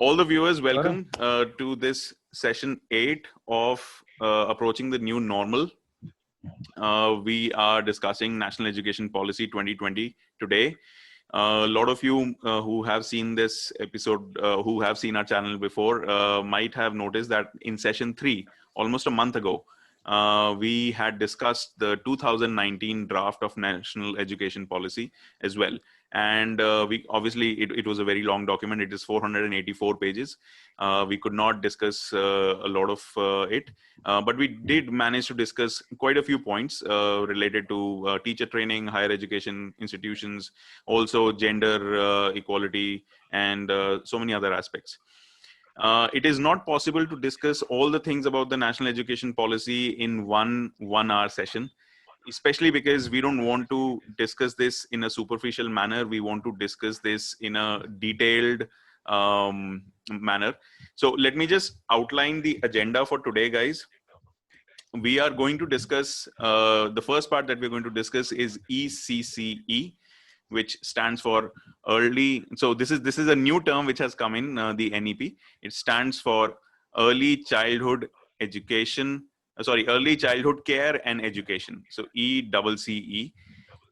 All the viewers, Gaurav? welcome to this session 8 of Approaching the New Normal. We are discussing National Education Policy 2020 today. A lot of you who have seen this episode, who have seen our channel before, might have noticed that in session 3, almost a month ago, we had discussed the 2019 draft of National Education Policy as well. And we obviously, it was a very long document. It is 484 pages. We could not discuss a lot of it, but we did manage to discuss quite a few points related to teacher training, higher education institutions, also gender equality, and so many other aspects. It is not possible to discuss all the things about the national education policy in one hour session, especially because we don't want to discuss this in a superficial manner. We want to discuss this in a detailed manner. So let me just outline the agenda for today, guys. We are going to discuss the first part that we're going to discuss is ECCE, which stands for early. So this is a new term which has come in the NEP. It stands for early childhood education. Early childhood care and education. So ECCE.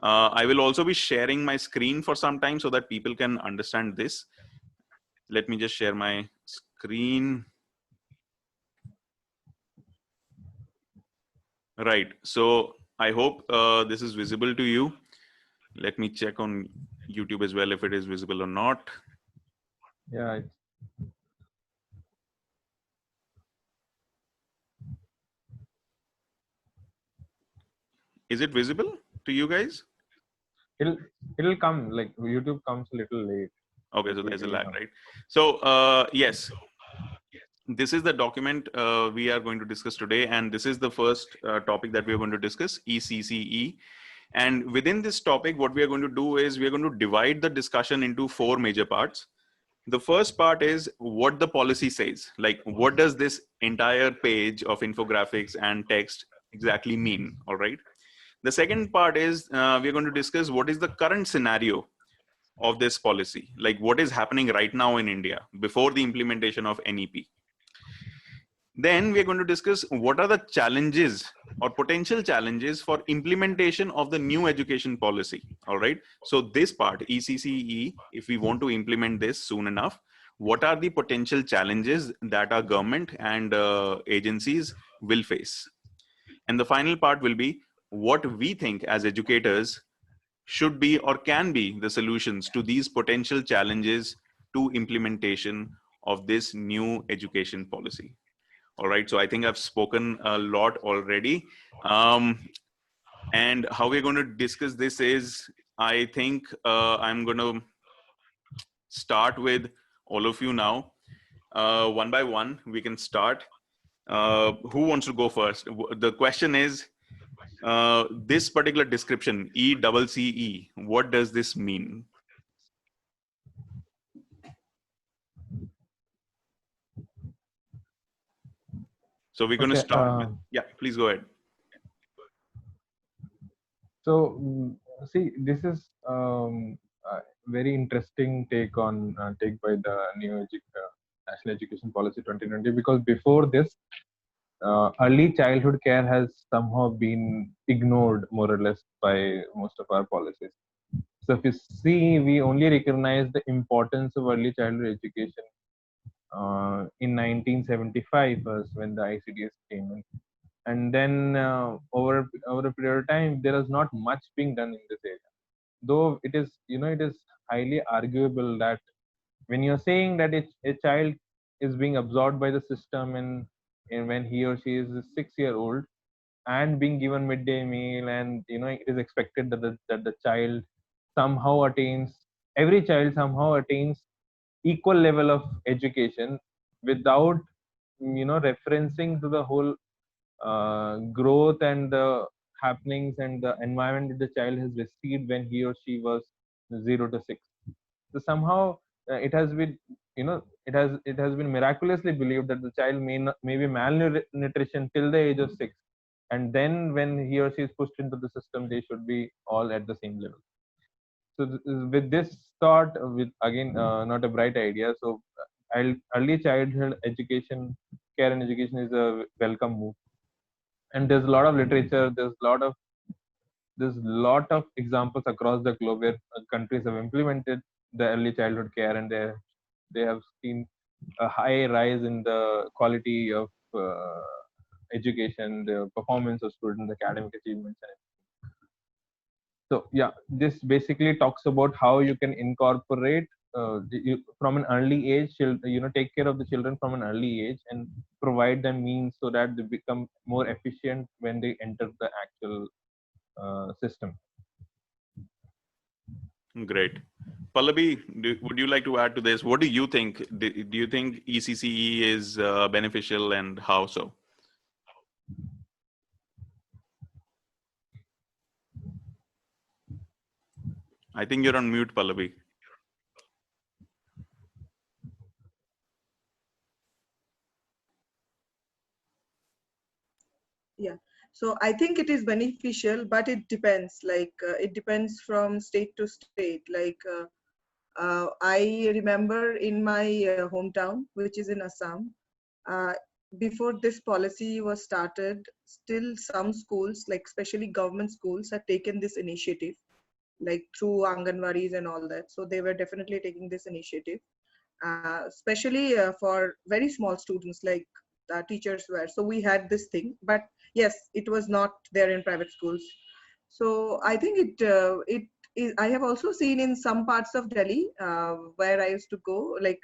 I will also be sharing my screen for some time so that people can understand this. Let me just share my screen. Right. So I hope this is visible to you. Let me check on YouTube as well if it is visible or not. Yeah. Is it visible to you guys? It'll come, like YouTube comes a little late. Okay, so there's a lag, right? So yes, this is the document we are going to discuss today, and this is the first topic that we are going to discuss, ECCE. And within this topic, what we are going to do is we are going to divide the discussion into 4 major parts. The first part is what the policy says, like what does this entire page of infographics and text exactly mean, all right? The second part is we're going to discuss what is the current scenario of this policy, like what is happening right now in India before the implementation of NEP. Then we're going to discuss what are the challenges or potential challenges for implementation of the new education policy. All right. So this part, ECCE, if we want to implement this soon enough, what are the potential challenges that our government and agencies will face? And the final part will be what we think as educators should be or can be the solutions to these potential challenges to implementation of this new education policy. All right, so I think I've spoken a lot already. And how we're going to discuss this is, I think I'm going to start with all of you now. One by one, we can start. Who wants to go first? The question is, this particular description, ECCE, what does this mean? So we're going to start with, yeah, please go ahead. So, see, this is a very interesting take by the new National Education Policy 2020, because before this, early childhood care has somehow been ignored more or less by most of our policies. So if you see, we only recognize the importance of early childhood education in 1975 was when the ICDS came in, and then over a period of time, there is not much being done in this area. Though it is, it is highly arguable that when you're saying that a child is being absorbed by the system and when he or she is a 6-year old and being given midday meal, and it is expected that the child somehow attains every child somehow attains equal level of education without referencing to the whole growth and the happenings and the environment that the child has received when he or she was 0 to 6. So somehow it has been, it has been miraculously believed that the child may be malnutrition till the age of 6, and then when he or she is pushed into the system, they should be all at the same level. So with this thought, with again not a bright idea, so early childhood education, care and education is a welcome move. And there's a lot of literature, there's lot of examples across the globe where countries have implemented the early childhood care, and they have seen a high rise in the quality of education, the performance of students, academic achievements. So yeah, this basically talks about how you can incorporate from an early age, take care of the children from an early age and provide them means so that they become more efficient when they enter the actual system. Great. Pallavi, would you like to add to this? What do you think? Do you think ECCE is beneficial, and how so? I think you're on mute, Pallavi. Yeah, so I think it is beneficial, but it depends. Like it depends from state to state. Like I remember in my hometown, which is in Assam, uh, before this policy was started, still some schools, like especially government schools, have taken this initiative, like through Anganwadis and all that. So they were definitely taking this initiative, especially for very small students, like teachers were. So we had this thing, but yes, it was not there in private schools. So I think it is. I have also seen in some parts of Delhi where I used to go, like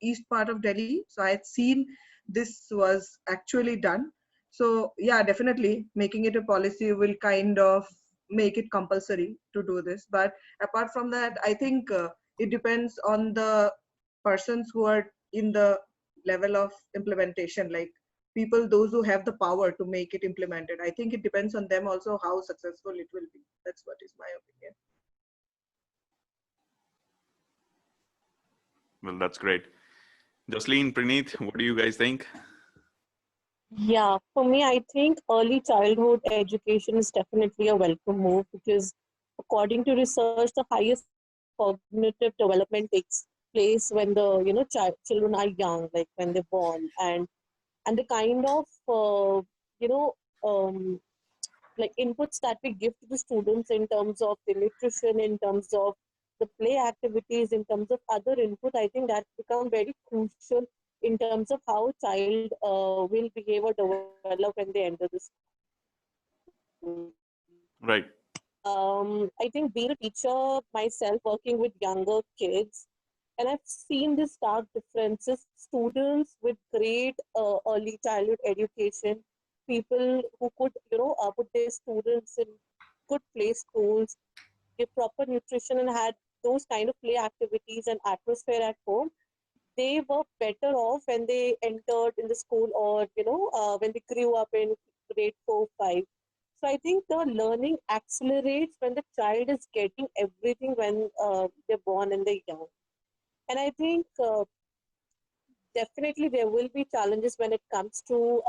east part of Delhi. So I had seen this was actually done. So yeah, definitely making it a policy will kind of make it compulsory to do this. But apart from that, I think it depends on the persons who are in the level of implementation, like people, those who have the power to make it implemented. I think it depends on them also how successful it will be. That's what is my opinion. Well, that's great. Jasleen, Praneeth, what do you guys think? Yeah, for me, I think early childhood education is definitely a welcome move because, according to research, the highest cognitive development takes place when the children are young, like when they're born, and the kind of you know um, like inputs that we give to the students in terms of the nutrition, in terms of the play activities, in terms of other input, I think that become very crucial in terms of how a child will behave or develop when they enter the school. Right. I think being a teacher myself, working with younger kids, and I've seen the stark differences. Students with great early childhood education, people who could, put their students in good play schools, give proper nutrition, and had those kind of play activities and atmosphere at home. They were better off when they entered in the school, or when they grew up in grade 4, 5. So I think the learning accelerates when the child is getting everything when they're born and they're young. And I think definitely there will be challenges when it comes to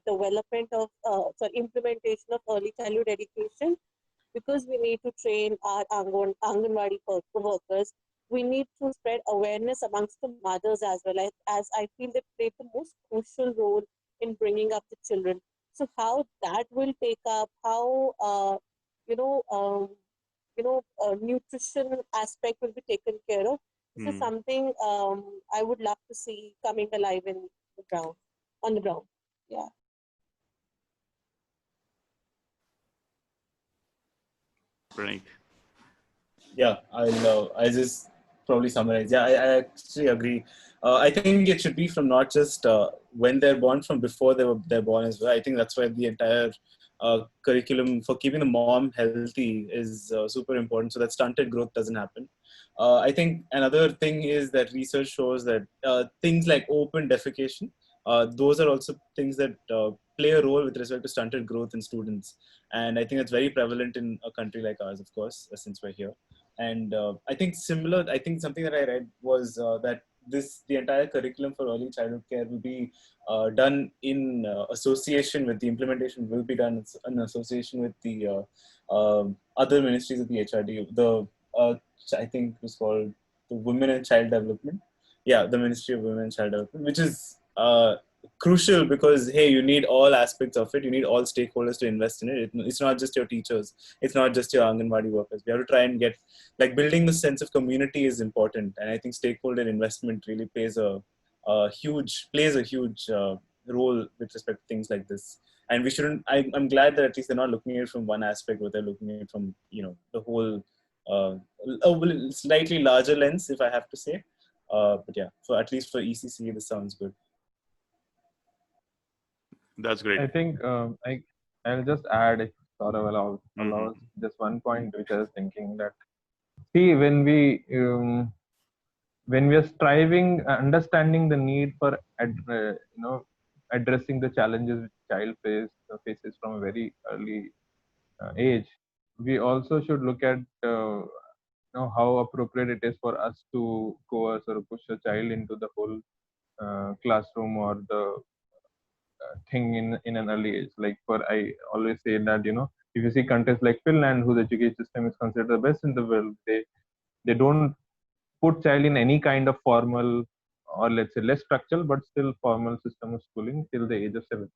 development of implementation of early childhood education, because we need to train our Anganwadi workers. We need to spread awareness amongst the mothers as well, as I feel they play the most crucial role in bringing up the children. So how that will take up, how you know um, nutrition aspect will be taken care of. This is something I would love to see coming alive in the ground, on the ground. Yeah. Praneeth. Yeah, I just probably summarize. Yeah, I actually agree. I think it should be from not just when they're born, from before they're born as well. I think that's why the entire curriculum for keeping the mom healthy is super important, so that stunted growth doesn't happen. I think another thing is that research shows that things like open defecation, those are also things that play a role with respect to stunted growth in students. And I think it's very prevalent in a country like ours, of course, since we're here. And I think something that I read was that the entire curriculum for early childhood care will be done in association with the implementation, will be done in association with the other ministries of the HRD. I think it was called the Women and Child Development. the Ministry of Women and Child Development, which is crucial because, hey, you need all aspects of it. You need all stakeholders to invest in it. It's not just your teachers. It's not just your Anganwadi workers. We have to try and get, like, building the sense of community is important. And I think stakeholder investment really plays a huge role with respect to things like this. And we shouldn't, I'm glad that at least they're not looking at it from one aspect, but they're looking at it from, the whole, a slightly larger lens, if I have to say. But yeah, so at least for ECC, this sounds good. That's great. I think I'll just add, if Saurav allows, just one point which I was thinking that, see, when we are striving, understanding the need for addressing the challenges which child faces from a very early age, we also should look at how appropriate it is for us to coerce or push a child into the whole classroom or the thing in an early age. Like, I always say that, if you see countries like Finland, whose education system is considered the best in the world, they don't put child in any kind of formal, or let's say less structural but still formal system of schooling till the age of 7.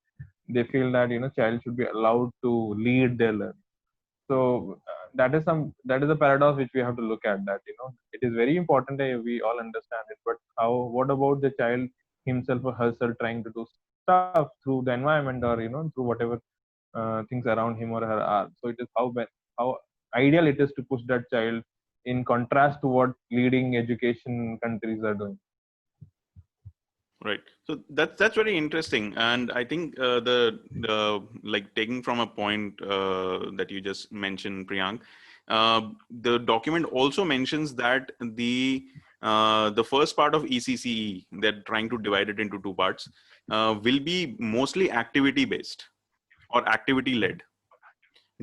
They feel that child should be allowed to lead their learning. So that is a paradox which we have to look at, that it is very important that we all understand it, but what about the child himself or herself trying to do stuff through the environment, or through whatever things around him or her are. So it is how ideal it is to push that child, in contrast to what leading education countries are doing. Right. So that's very interesting, and I think the like, taking from a point that you just mentioned, Priyank, the document also mentions that the first part of ECCE, they're trying to divide it into two parts, will be mostly activity based or activity led.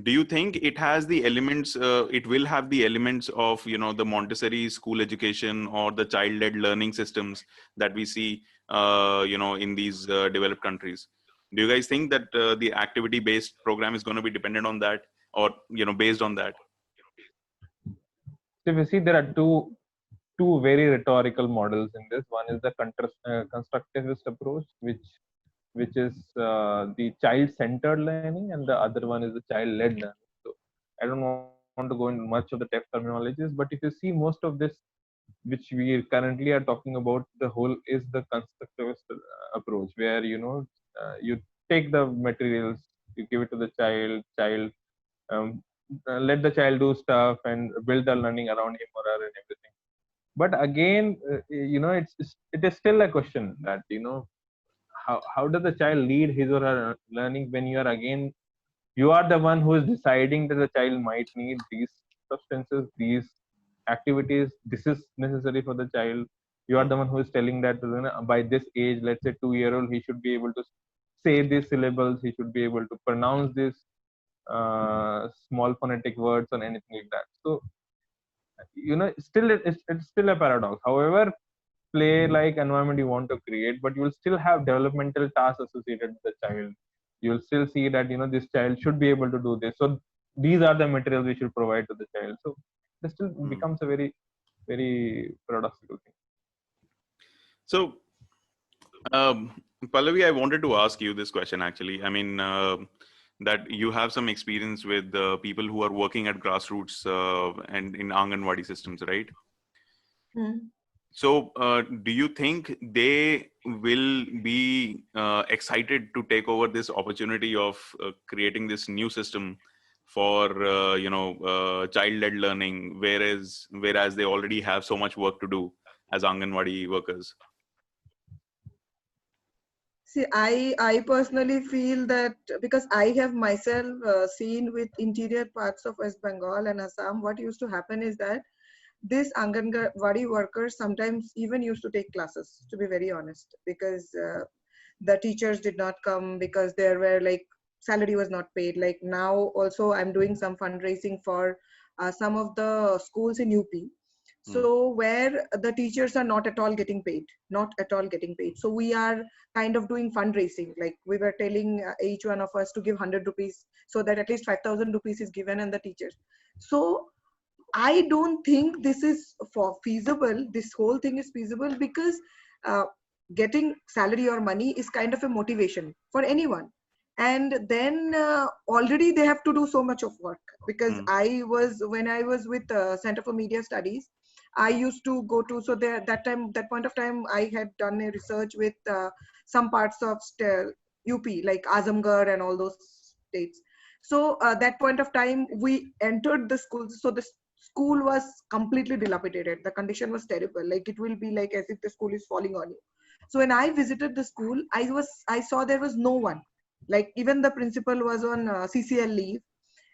Do you think it has the elements, it will have the elements of the Montessori school education or the child led learning systems that we see in these developed countries? Do you guys think that the activity based program is going to be dependent on that, or based on that? So if you see, there are two very rhetorical models in this. One is the constructivist approach, which is the child-centered learning, and the other one is the child-led learning. So I don't want to go into much of the tech terminologies, but if you see, most of this which we currently are talking about, the whole is the constructivist approach, where you take the materials, you give it to the child, um, let the child do stuff and build the learning around him or her and everything. But again, it is still a question that how does the child lead his or her learning when you are the one who is deciding that the child might need these substances, these activities, this is necessary for the child. You are the one who is telling that by this age, let's say 2-year-old, he should be able to say these syllables, he should be able to pronounce these small phonetic words or anything like that. So still it's still a paradox. However play like environment you want to create, but you will still have developmental tasks associated with the child. You will still see that this child should be able to do this, so these are the materials we should provide to the child. So this still becomes a very, very paradoxical thing. So Pallavi, I wanted to ask you this question actually. I mean, that you have some experience with people who are working at grassroots and in Anganwadi systems, right? So do you think they will be excited to take over this opportunity of creating this new system for child-led learning, whereas they already have so much work to do as Anganwadi workers? See, I personally feel that, because I have myself seen with interior parts of West Bengal and Assam, what used to happen is that this Anganwadi workers sometimes even used to take classes, to be very honest, because the teachers did not come, because there were like salary was not paid. Like now also I'm doing some fundraising for some of the schools in UP. So where the teachers are not at all getting paid. So we are kind of doing fundraising. Like we were telling each one of us to give 100 rupees so that at least 5,000 rupees is given and the teachers. So I don't think this is feasible. This whole thing is feasible because uh, getting salary or money is kind of a motivation for anyone. And then already they have to do so much of work, because when I was with Center for Media Studies, I used to go to, so there, that point of time, I had done a research with some parts of UP, like Azamgarh and all those states. So that point of time, we entered the school. So the school was completely dilapidated. The condition was terrible. Like, it will be like as if the school is falling on you. So when I visited the school, I saw there was no one. Like, even the principal was on CCL leave.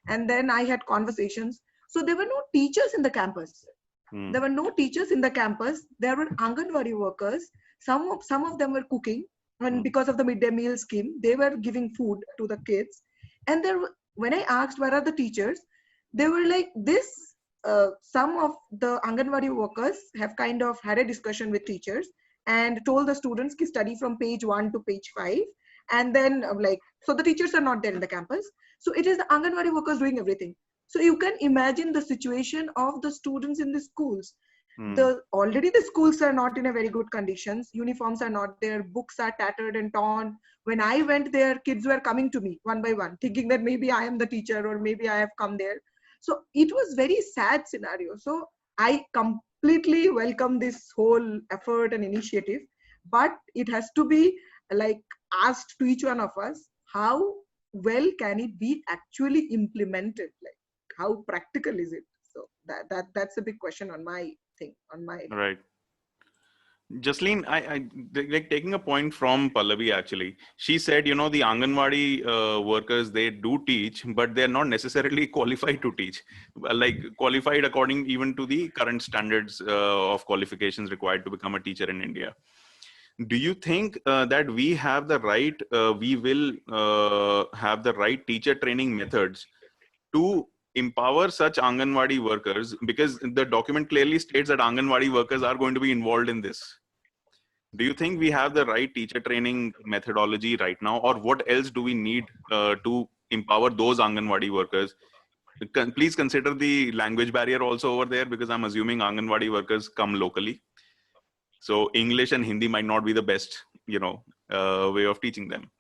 And then I had conversations. So there were no teachers in the campus. There were no teachers in the campus. There were Anganwadi workers. Some of them were cooking, and because of the midday meal scheme, they were giving food to the kids. And when I asked where are the teachers, they were like this. Some of the Anganwadi workers have kind of had a discussion with teachers and told the students to study from page 1 to page 5. And then so the teachers are not there in the campus. So it is the Anganwadi workers doing everything. So you can imagine the situation of the students in the schools. Already the schools are not in a very good conditions. Uniforms are not there. Books are tattered and torn. When I went there, kids were coming to me one by one, thinking that maybe I am the teacher or maybe I have come there. So it was very sad scenario. So I completely welcome this whole effort and initiative, but it has to be like asked to each one of us, how well can it be actually implemented? Like, how practical is it? So that's a big question on my thing, on my Right. Jasleen, I like taking a point from Pallavi. Actually, she said, you know, the Anganwadi workers, they do teach, but they're not necessarily qualified to teach. Like, qualified according even to the current standards of qualifications required to become a teacher in India. Do you think that we have the right, we will have the right teacher training methods to empower such Anganwadi workers? Because the document clearly states that Anganwadi workers are going to be involved in this. Do you think we have the right teacher training methodology right now, or what else do we need to empower those Anganwadi workers? Please consider the language barrier also over there, because I'm assuming Anganwadi workers come locally. So English and Hindi might not be the best, you know, way of teaching them.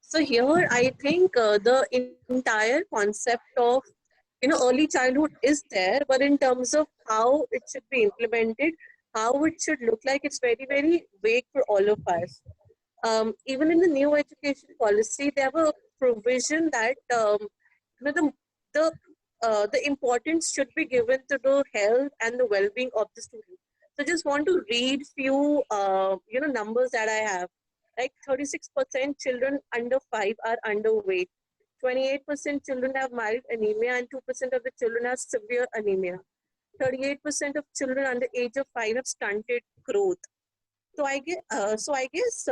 So here, I think the entire concept of early childhood is there, but in terms of how it should be implemented, how it should look like, it's very, very vague for all of us. Even in the new education policy, there were a provision that the importance should be given to the health and the well-being of the student. So just want to read few numbers that I have. Like 36% children under 5 are underweight. 28% children have mild anemia, and 2% of the children have severe anemia. 38% of children under age of 5 have stunted growth. So I guess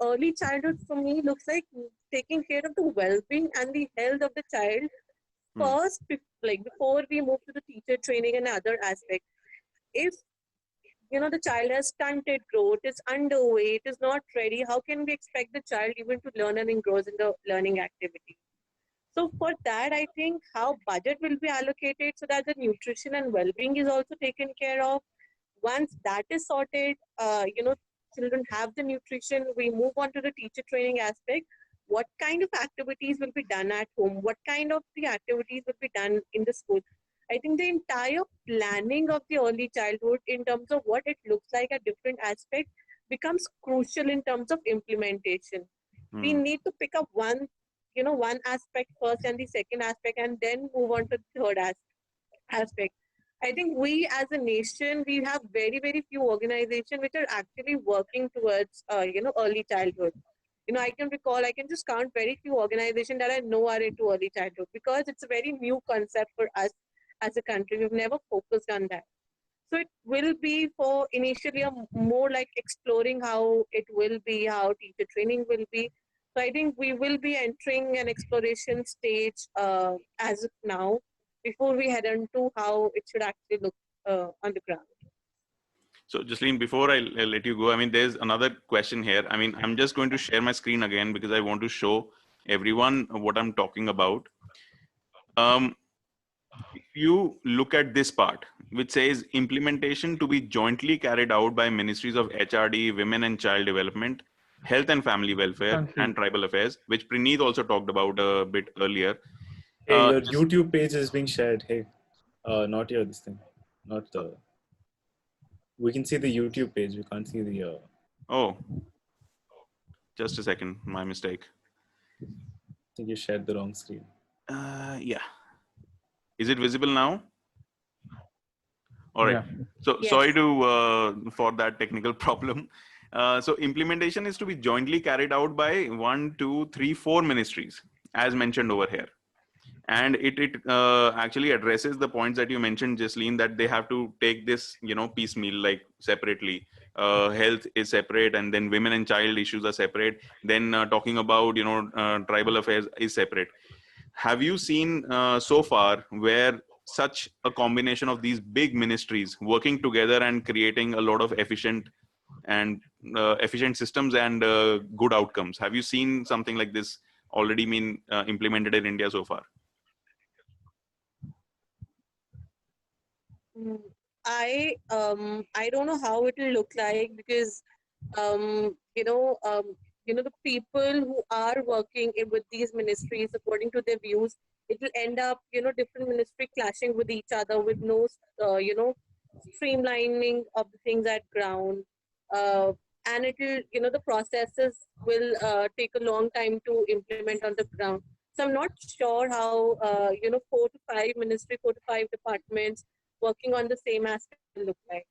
early childhood for me looks like taking care of the well-being and the health of the child first, like before we move to the teacher training and other aspects. If the child has stunted growth, is underweight, is not ready, how can we expect the child even to learn and engross in the learning activity? So for that, I think how budget will be allocated so that the nutrition and well-being is also taken care of. Once that is sorted, children have the nutrition, we move on to the teacher training aspect. What kind of activities will be done at home? What kind of the activities will be done in the school? I think the entire planning of the early childhood in terms of what it looks like at different aspects becomes crucial in terms of implementation. We need to pick up one aspect first and the second aspect, and then move on to the third aspect. I think we as a nation, we have very, very few organizations which are actually working towards, early childhood. I can just count very few organizations that I know are into early childhood, because it's a very new concept for us as a country. We've never focused on that. So it will be for initially more like exploring how it will be, how teacher training will be. So I think we will be entering an exploration stage as of now, before we head into how it should actually look on the ground. So Jasleen, before I'll let you go, I mean, there's another question here. I mean, I'm just going to share my screen again because I want to show everyone what I'm talking about. If you look at this part, which says implementation to be jointly carried out by ministries of HRD, Women and Child Development, Health and Family Welfare, and Tribal Affairs, which Praneeth also talked about a bit earlier. Hey, your YouTube page is being shared. Hey, not your this thing, not the. We can see the YouTube page. We can't see the. Oh, just a second. My mistake. I think you shared the wrong screen. Yeah. Is it visible now? All right. Yeah. So Yes. sorry to for that technical problem. So implementation is to be jointly carried out by 1, 2, 3, 4 ministries, as mentioned over here. And it actually addresses the points that you mentioned, Jasleen, that they have to take this, piecemeal, like separately. Health is separate, and then women and child issues are separate. Then talking about, tribal affairs is separate. Have you seen so far where such a combination of these big ministries working together and creating a lot of efficient systems and good outcomes? Have you seen something like this already been implemented in India so far? I don't know how it will look like, because the people who are working with these ministries according to their views, it will end up different ministry clashing with each other with no streamlining of the things at ground, and it will the processes will take a long time to implement on the ground. So I'm not sure how 4 to 5 departments working on the same aspect will look like.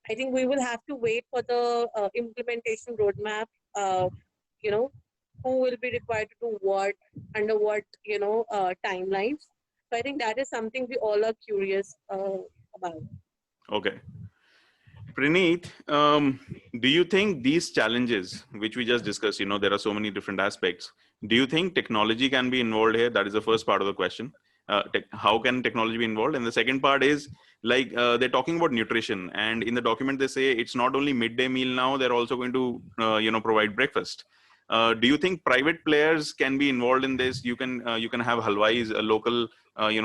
I think we will have to wait for the implementation roadmap. Who will be required to do what under what timelines. So I think that is something we all are curious about. Okay. Praneeth, do you think these challenges, which we just discussed, there are so many different aspects. Do you think technology can be involved here? That is the first part of the question. How can technology be involved? And the second part is, like, they're talking about nutrition, and in the document they say it's not only midday meal now, they're also going to provide breakfast. Do you think private players can be involved in this? You can have Halwais, a local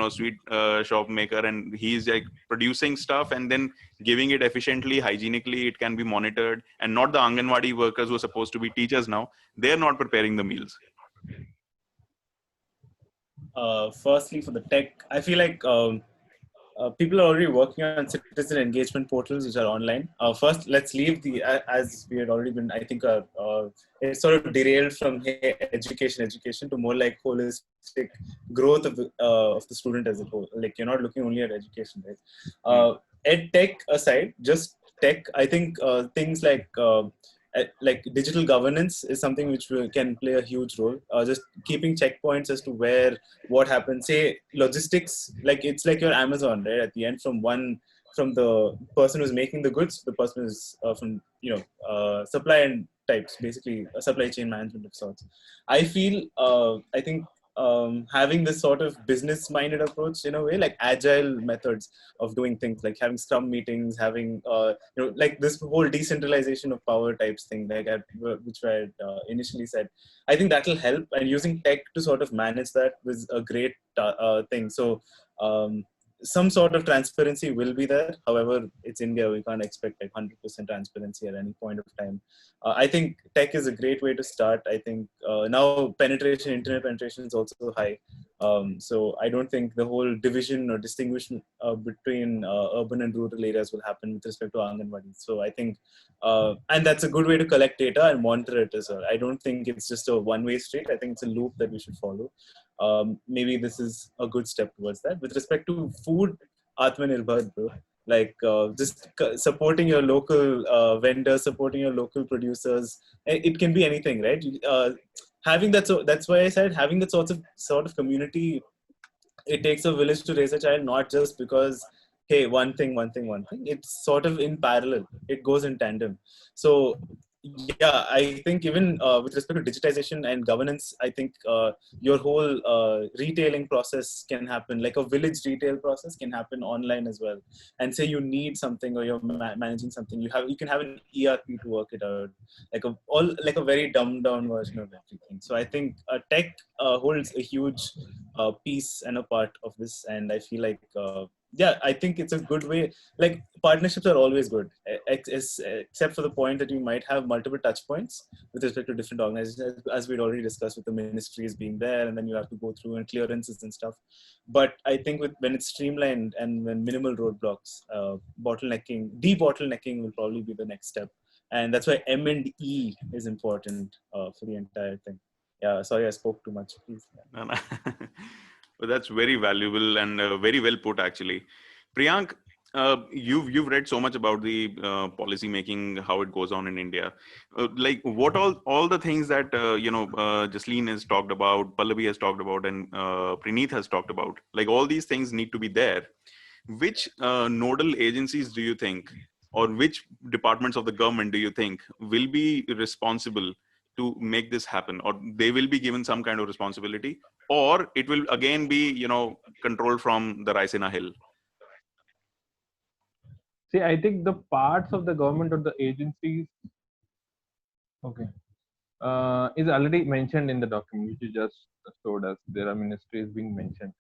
sweet shop maker, and he's like producing stuff and then giving it efficiently, hygienically. It can be monitored, and not the Anganwadi workers who are supposed to be teachers now. They're not preparing the meals. Firstly, for the tech, I feel like people are already working on citizen engagement portals which are online. First, let's leave as we had already been, I think, it's sort of derailed from education to more like holistic growth of the student as a whole. Like, you're not looking only at education, right? Ed tech aside, just tech, I think things like digital governance is something which can play a huge role. Just keeping checkpoints as to what happens. Say logistics, like it's like your Amazon, right? At the end, from the person who's making the goods, the person who's from supply and types, basically a supply chain management of sorts. I feel I think having this sort of business-minded approach in a way, like agile methods of doing things, like having Scrum meetings, having like this whole decentralization of power types thing, like which I had initially said. I think that will help, and using tech to sort of manage that was a great thing. So some sort of transparency will be there. However, it's India. We can't expect like 100% transparency at any point of time. I think tech is a great way to start. I think now internet penetration is also high. So I don't think the whole division or distinguishment between urban and rural areas will happen with respect to Anganwadi. So I think, and that's a good way to collect data and monitor it as well. I don't think it's just a one-way street. I think it's a loop that we should follow. Maybe this is a good step towards that. With respect to food, Atmanirbhar, bro. Like just supporting your local vendors, supporting your local producers. It can be anything, right? Having that, so that's why I said having that sort of community. It takes a village to raise a child, not just because hey, one thing. It's sort of in parallel. It goes in tandem. So Yeah, I think even with respect to digitization and governance, I think your whole retailing process can happen, like a village retail process can happen online as well. And say you need something or you're managing something, you can have an ERP to work it out, like a very dumbed down version of everything. So I think tech holds a huge piece and a part of this, and I feel like yeah, I think it's a good way. Like partnerships are always good, except for the point that you might have multiple touch points with respect to different organizations, as we'd already discussed with the ministries being there, and then you have to go through and clearances and stuff. But I think when it's streamlined and when minimal roadblocks, debottlenecking will probably be the next step, and that's why M&E is important for the entire thing. Yeah, sorry, I spoke too much. Please. No, no. But that's very valuable and very well put, actually. Priyank, you've read so much about the policy making, how it goes on in India. Like what all the things that Jasleen has talked about, Pallavi has talked about, and Praneeth has talked about. Like all these things need to be there. Which nodal agencies do you think, or which departments of the government do you think will be responsible to make this happen, or they will be given some kind of responsibility, or it will again be controlled from the Raisina Hill? See, I think the parts of the government or the agencies, okay, is already mentioned in the document which you just showed us. There are ministries being mentioned,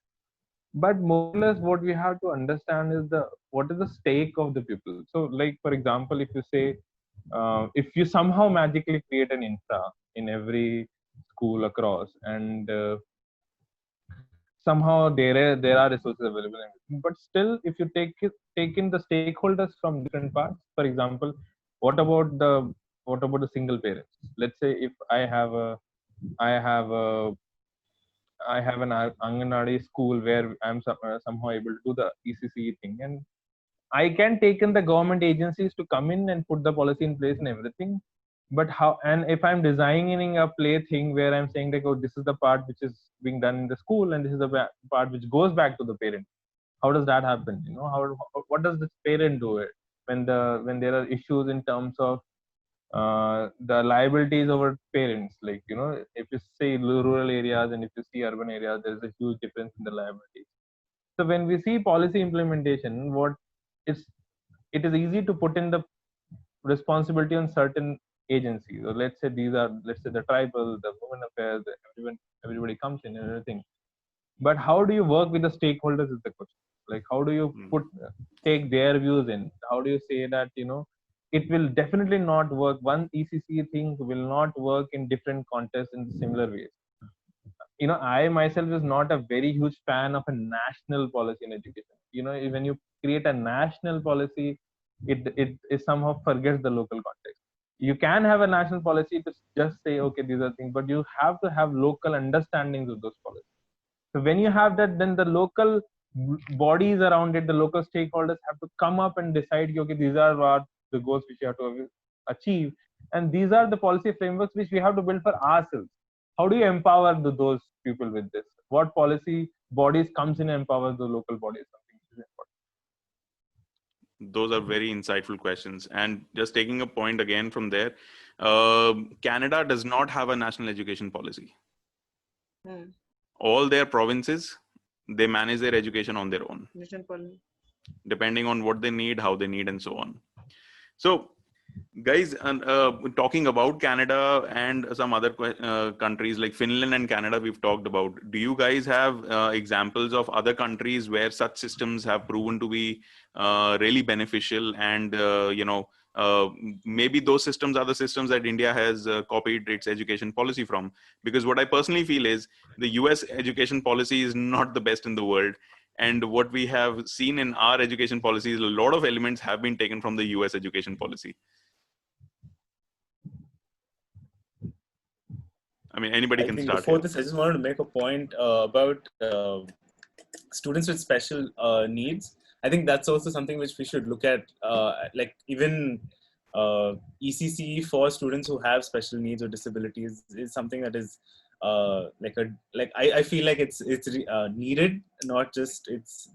but more or less what we have to understand is what is the stake of the people. So, like for example, if you say, if you somehow magically create an infra in every school across, and somehow there are resources available, but still if you take in the stakeholders from different parts, for example, what about the single parents? Let's say if i have a I have an Anganwadi school where I'm somehow able to do the ECCE thing, and I can take in the government agencies to come in and put the policy in place and everything. But how, and if I'm designing a play thing where I'm saying like, oh, this is the part which is being done in the school and this is the part which goes back to the parent, how does that happen? What does this parent do it when there are issues in terms of the liabilities over parents? Like, if you say rural areas and if you see urban areas, there's a huge difference in the liabilities. So when we see policy implementation, it is easy to put in the responsibility on certain agencies. Or let's say the tribal, the women affairs, everybody comes in and everything. But how do you work with the stakeholders is the question. Like how do you take their views in? How do you say that it will definitely not work? One ECC thing will not work in different contexts in similar ways. I myself is not a very huge fan of a national policy in education. When you create a national policy, it somehow forgets the local context. You can have a national policy to just say, okay, these are things, but you have to have local understandings of those policies. So when you have that, then the local bodies around it, the local stakeholders have to come up and decide, okay, these are what the goals which you have to achieve, and these are the policy frameworks which we have to build for ourselves. How do you empower those people with this? What policy bodies comes in and empowers the local bodies? Something which is important. Those are very insightful questions. And just taking a point again from there, Canada does not have a national education policy. All their provinces, they manage their education on their own, depending on what they need, how they need, and so on. So guys, talking about Canada and some other countries like Finland and Canada, we've talked about. Do you guys have examples of other countries where such systems have proven to be really beneficial, and maybe those systems are the systems that India has copied its education policy from? Because what I personally feel is the US education policy is not the best in the world. And what we have seen in our education policy is a lot of elements have been taken from the US education policy. I mean, anybody can start. Before this, I just wanted to make a point about students with special needs. I think that's also something which we should look at, like even ECCE for students who have special needs or disabilities is something that is I feel like it's needed not just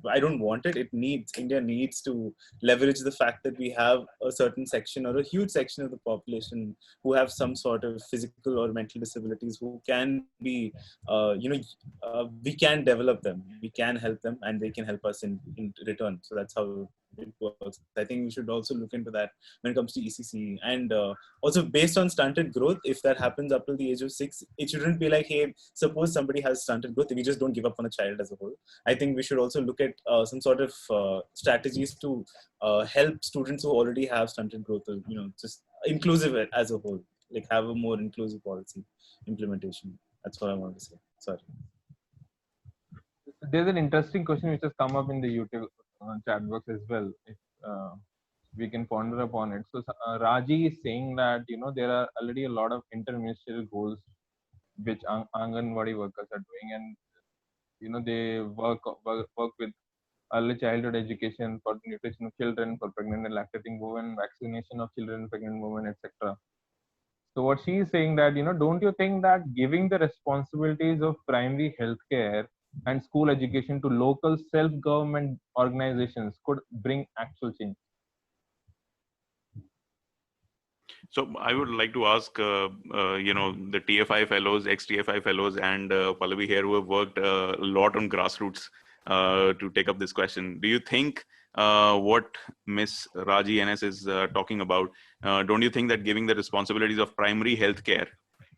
I don't want it. India needs to leverage the fact that we have a certain section or a huge section of the population who have some sort of physical or mental disabilities who can be, we can develop them, we can help them, and they can help us in return. So that's how it works. I think we should also look into that when it comes to ECC. And also based on stunted growth, if that happens up till the age of 6, it shouldn't be like, hey, suppose somebody has stunted growth, we just don't give up on a child as a whole. I think we should also look at some sort of strategies to help students who already have stunted growth, or just inclusive as a whole, like have a more inclusive policy implementation. That's what I want to say. Sorry. There's an interesting question which has come up in the YouTube chat box as well. If we can ponder upon it. So Raji is saying that there are already a lot of interministerial goals which Anganwadi workers are doing, and they work with early childhood education for nutrition of children, for pregnant and lactating women, vaccination of children, pregnant women, etc. So what she is saying that don't you think that giving the responsibilities of primary healthcare and school education to local self-government organizations could bring actual change? So I would like to ask, the TFI fellows, ex-TFI fellows, and Pallavi here, who have worked a lot on grassroots, to take up this question. Do you think what Miss Raji NS is talking about, don't you think that giving the responsibilities of primary healthcare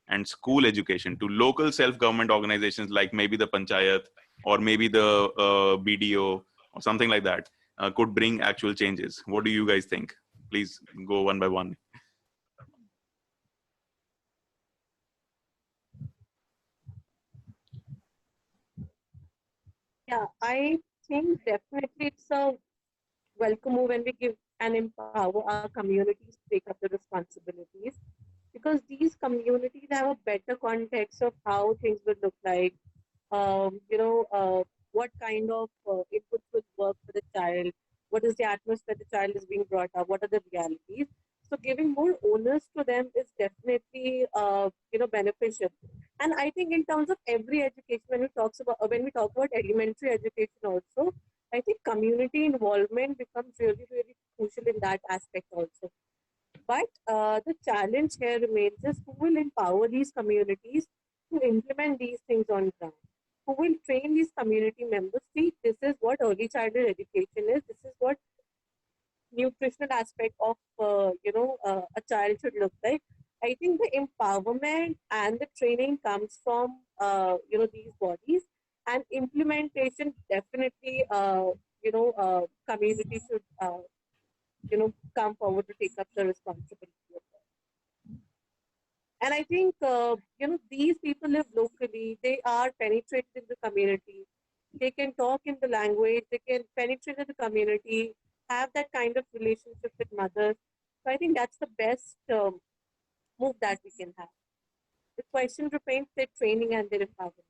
and school education to local self-government organizations like maybe the Panchayat or maybe the BDO or something like that could bring actual changes? What do you guys think? Please go one by one. Yeah, I think definitely it's a welcome move when we give and empower our communities to take up the responsibilities, because these communities have a better context of how things would look like, what kind of inputs would work for the child, what is the atmosphere the child is being brought up, what are the realities. So giving more onus to them is definitely, beneficial. And I think in terms of every education, when we talk about elementary education also, I think community involvement becomes really, really crucial in that aspect also. But the challenge here remains is who will empower these communities to implement these things on ground? Who will train these community members? See, this is what early childhood education is. This is what nutritional aspect of a child should look like. I think the empowerment and the training comes from these bodies, and implementation definitely community should come forward to take up the responsibility of that. And I think these people live locally. They are penetrated in the community. They can talk in the language. They can penetrate in the community, have that kind of relationship with mothers. So I think that's the best move that we can have. The question remains their training and their empowerment.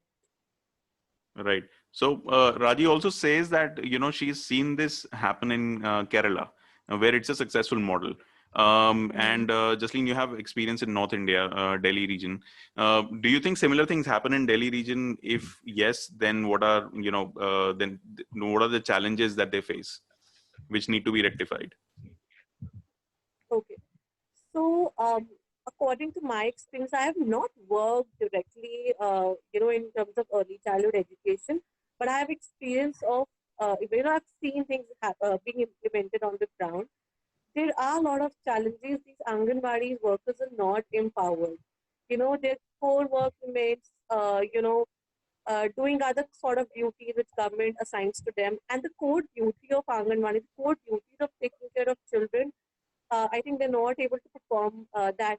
Right. So Raji also says that she's seen this happen in Kerala, where it's a successful model. And Jasleen, you have experience in North India, Delhi region. Do you think similar things happen in Delhi region? If yes, then what are what are the challenges that they face, which need to be rectified? Okay. So, according to my experience, I have not worked directly, in terms of early childhood education, but I have experience of, I've seen things being implemented on the ground. There are a lot of challenges. These Anganwadi workers are not empowered. Their core work remains, doing other sort of duties which government assigns to them. And the core duty of Anganwadi, the core duties of taking care of children, I think they're not able to perform that,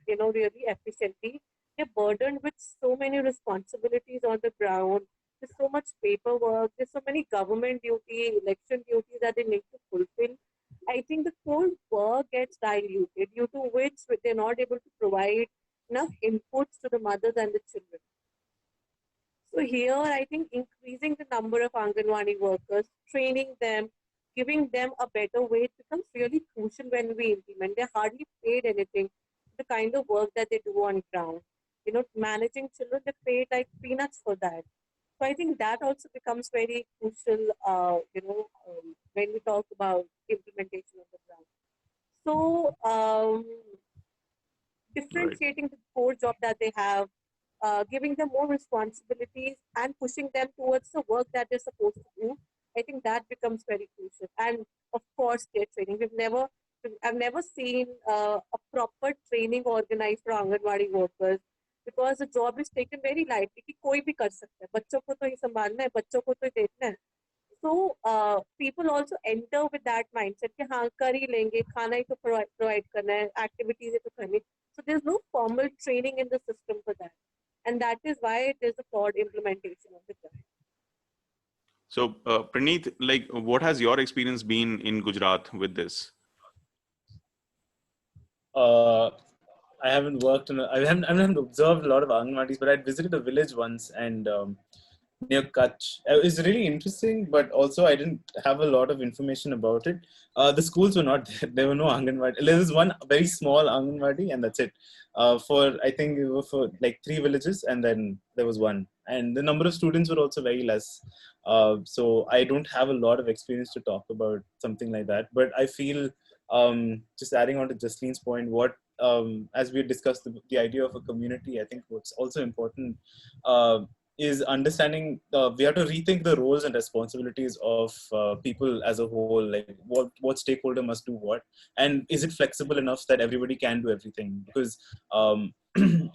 really efficiently. They're burdened with so many responsibilities on the ground. There's so much paperwork. There's so many government duty, election duties that they need to fulfill. I think the whole work gets diluted, due to which they're not able to provide enough inputs to the mothers and the children. So here, I think increasing the number of Anganwadi workers, training them, giving them a better wage becomes really crucial when we implement. They're hardly paid anything for the kind of work that they do on ground. Managing children, they're paid like peanuts for that. So I think that also becomes very crucial, when we talk about implementation on the ground. So Right. differentiating the core job that they have, giving them more responsibilities and pushing them towards the work that they're supposed to do, I think that becomes very crucial. And of course, care training. I've never seen a proper training organized for Anganwadi workers because the job is taken very lightly. कि कोई भी कर सकता है, बच्चों को तो ही संभालना है, बच्चों को तो ही देखना है. So people also enter with that mindset कि हाँ कर ही लेंगे, खाना ही तो provide करना है, activities ही तो करनी. So there's no formal training in the system for that, and that is why there's a flawed implementation of the ground. So, Praneeth, like, what has your experience been in Gujarat with this? I haven't worked in. I haven't observed a lot of Anganwadis, but I visited a village once and near Kutch. It was really interesting, but also I didn't have a lot of information about it. The schools were not there. There were no Anganwadi. There was one very small Anganwadi, and that's it. I think it was for like 3 villages, and then there was one. And the number of students were also very less. So I don't have a lot of experience to talk about something like that. But I feel, just adding on to Jasleen's point, as we discussed the idea of a community, I think what's also important is understanding we have to rethink the roles and responsibilities of people as a whole, like what stakeholder must do what, and is it flexible enough that everybody can do everything? Because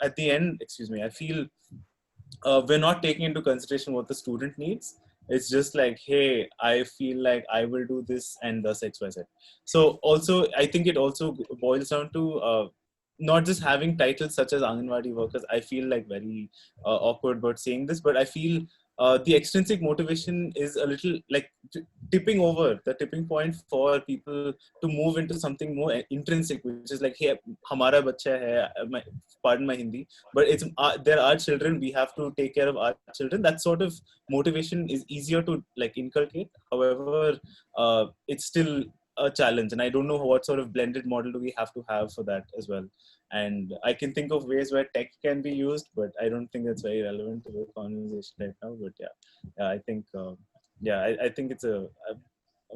at the end, I feel we're not taking into consideration what the student needs. It's just like, hey, I feel like I will do this and thus XYZ. So also, I think it also boils down to not just having titles such as Anganwadi workers. I feel like very awkward about saying this, but I feel the extrinsic motivation is a little like tipping over the tipping point for people to move into something more intrinsic, which is like, hey, hamara bacha hai, pardon my Hindi, but it's there are children, we have to take care of our children. That sort of motivation is easier to like inculcate. However, it's still a challenge, and I don't know what sort of blended model do we have to have for that as well. And I can think of ways where tech can be used, but I don't think that's very relevant to the conversation right now. But I think I think it's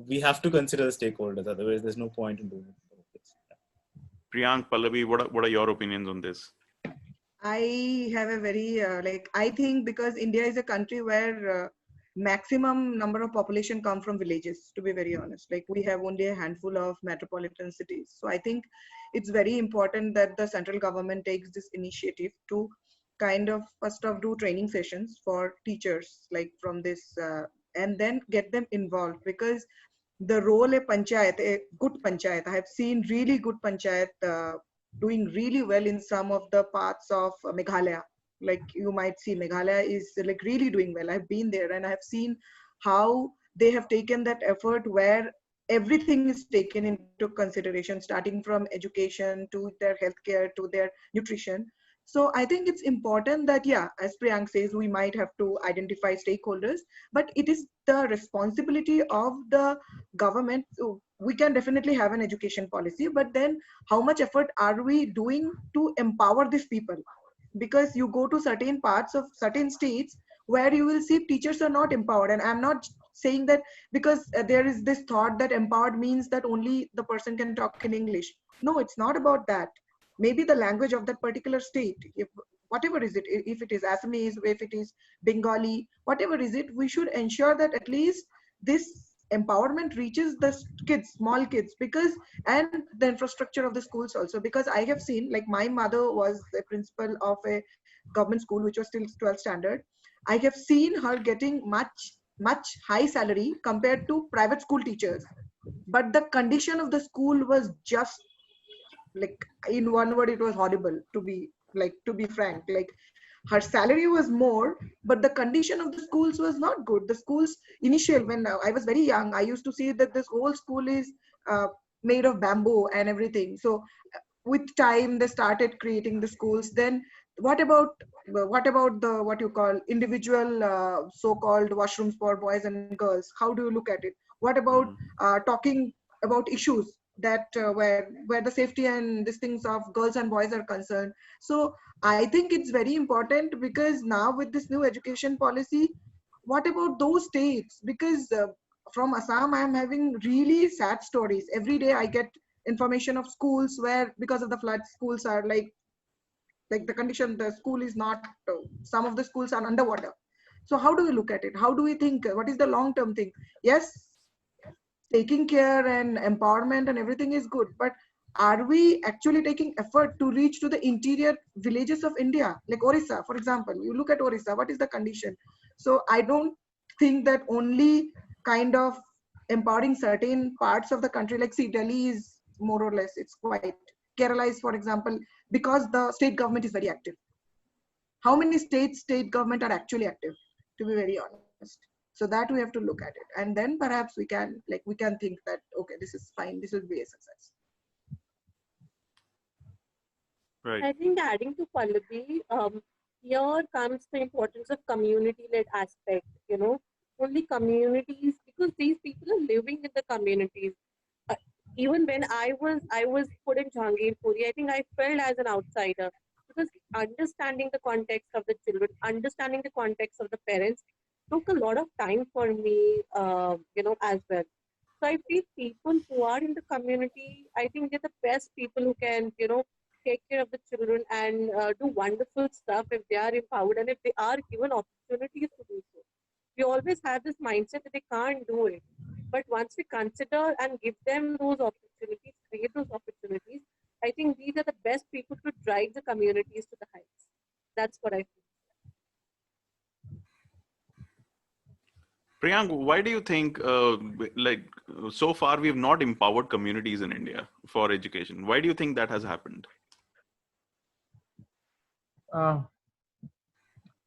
we have to consider the stakeholders, otherwise there's no point in doing it. Priyank, Pallavi, what are your opinions on this? I have a very I think because India is a country where maximum number of population come from villages, to be very honest. Like we have only a handful of metropolitan cities. So I think it's very important that the central government takes this initiative to kind of first off do training sessions for teachers like from this and then get them involved, because the role a panchayat, a good panchayat, I have seen really good panchayat doing really well in some of the parts of Meghalaya. Like you might see Meghalaya is like really doing well. I've been there and I've seen how they have taken that effort where everything is taken into consideration, starting from education to their healthcare to their nutrition. So I think it's important that, yeah, as Priyank says, we might have to identify stakeholders, but it is the responsibility of the government. So we can definitely have an education policy, but then how much effort are we doing to empower these people? Because you go to certain parts of certain states where you will see teachers are not empowered. And I'm not saying that because there is this thought that empowered means that only the person can talk in English. No, it's not about that. Maybe the language of that particular state, if whatever is it, if it is Assamese, if it is Bengali, whatever is it, we should ensure that at least this empowerment reaches the kids, small kids, because and the infrastructure of the schools also. Because I have seen, like my mother was the principal of a government school which was still 12th standard. I have seen her getting much high salary compared to private school teachers, but the condition of the school was just like, in one word, it was horrible, to be frank. Like her salary was more, but the condition of the schools was not good. The schools initial, when I was very young, I used to see that this whole school is made of bamboo and everything. So with time they started creating the schools. Then what about the what you call individual so-called washrooms for boys and girls? How do you look at it? What about talking about issues that where the safety and these things of girls and boys are concerned? So I think it's very important, because now with this new education policy, what about those states? Because from Assam, I am having really sad stories. Every day I get information of schools where, because of the floods, schools are like the condition, the school is not, some of the schools are underwater. So how do we look at it? How do we think? What is the long term thing? Yes, taking care and empowerment and everything is good, but are we actually taking effort to reach to the interior villages of India, like Orissa, for example? You look at Orissa, what is the condition? So I don't think that only kind of empowering certain parts of the country, like see, Delhi is more or less, it's quite, Kerala is, for example, because the state government is very active. How many state government are actually active, to be very honest? So that we have to look at it, and then perhaps we can think that, okay, this is fine, this will be a success. Right. I think adding to Pallavi, here comes the importance of community-led aspect. Only communities, because these people are living in the communities. Uh, Even when I was put in Jahangirpuri, I think I felt as an outsider, because understanding the context of the children, understanding the context of the parents, took a lot of time for me, as well. So I feel people who are in the community, I think they're the best people who can, take care of the children and do wonderful stuff if they are empowered and if they are given opportunities to do so. We always have this mindset that they can't do it. But once we consider and give them those opportunities, create those opportunities, I think these are the best people to drive the communities to the heights. That's what I feel. Priyank, why do you think, so far we've not empowered communities in India for education? Why do you think that has happened?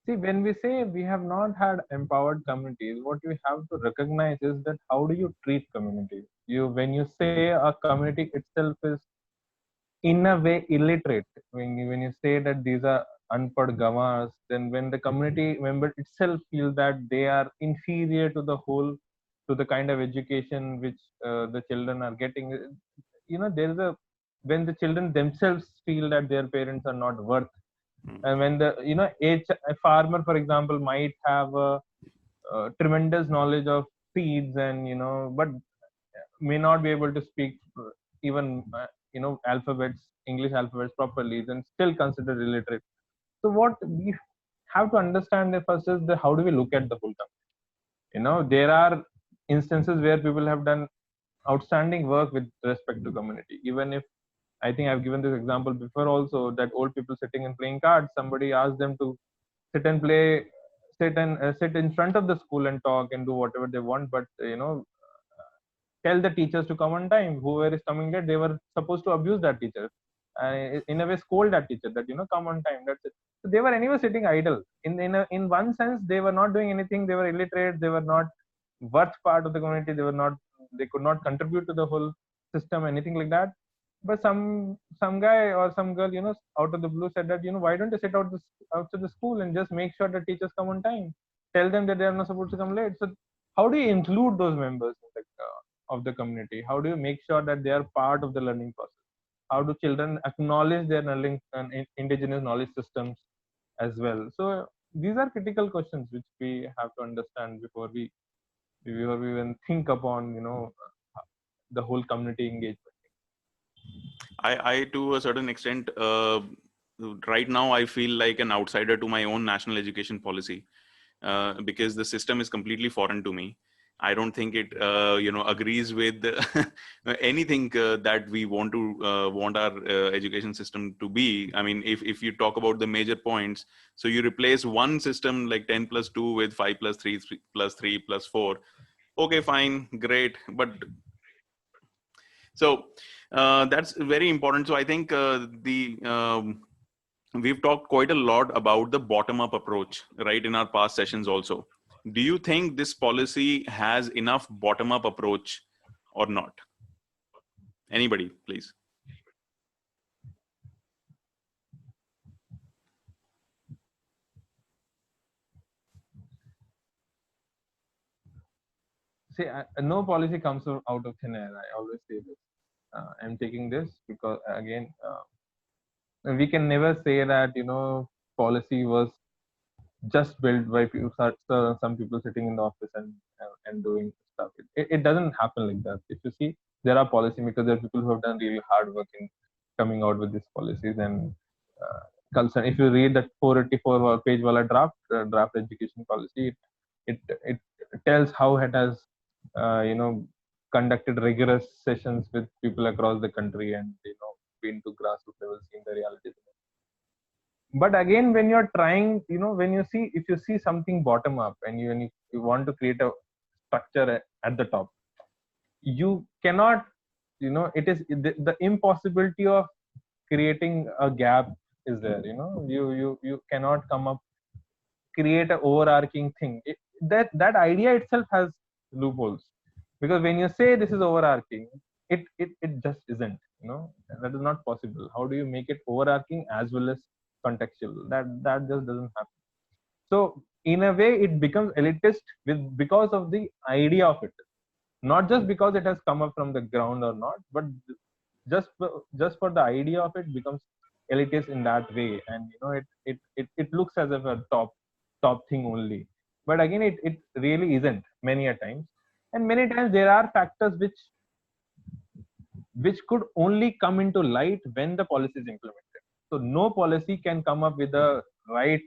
See, when we say we have not had empowered communities, what we have to recognize is that how do you treat communities? When you say a community itself is in a way illiterate, when you say that these are unpad gamas, then when the community member itself feel that they are inferior to the whole, to the kind of education which the children are getting, there is a, when the children themselves feel that their parents are not worth, and when the a farmer, for example, might have a tremendous knowledge of seeds, and but may not be able to speak even alphabets, English alphabets properly, then still considered illiterate. So what we have to understand first is how do we look at the whole country? There are instances where people have done outstanding work with respect to community. Even if, I think I've given this example before also, that old people sitting and playing cards, somebody asked them to sit and play, sit in front of the school and talk and do whatever they want, but tell the teachers to come on time. Whoever is coming late, they were supposed to abuse that teacher, in a way scold that teacher that come on time. That's it. So they were anyway sitting idle. In one sense, they were not doing anything. They were illiterate. They were not worth part of the community. They were not. They could not contribute to the whole system, anything like that. But some guy or some girl, out of the blue said that, why don't you sit outside the school and just make sure the teachers come on time? Tell them that they are not supposed to come late. So how do you include those members of the community? How do you make sure that they are part of the learning process? How do children acknowledge their learning and indigenous knowledge systems as well? So these are critical questions which we have to understand before we even think upon the whole community engagement. I to a certain extent, right now I feel like an outsider to my own national education policy, because the system is completely foreign to me. I don't think it, agrees with anything that we want our education system to be. I mean, if you talk about the major points, so you replace one system like 10 plus 2 with 5 plus 3 plus 3 plus 4. Okay, fine, great. But so that's very important. So I think we've talked quite a lot about the bottom-up approach, right, in our past sessions also. Do you think this policy has enough bottom-up approach or not? Anybody, please. See, no policy comes out of thin air. I always say this. I'm taking this because again, we can never say that policy was just built by people, some people sitting in the office and doing stuff. It doesn't happen like that. If you see, there are policymakers, there are people who have done really hard work in coming out with these policies and concern. If you read that 484 page wala draft education policy, it tells how it has conducted rigorous sessions with people across the country and been to grassroots level, seen the realities. But again, when you're trying, when you see, if you see something bottom up and you want to create a structure at the top, you cannot, it is the impossibility of creating a gap is there. You cannot come up, create an overarching thing. That idea itself has loopholes, because when you say this is overarching, it just isn't. That is not possible. How do you make it overarching as well as contextual? That just doesn't happen. So in a way, it becomes elitist because of the idea of it, not just because it has come up from the ground or not, but just for the idea of it becomes elitist in that way. And it looks as if a top thing only, but again, it really isn't many a times. And many times there are factors which could only come into light when the policy is implemented. So no policy can come up with the right.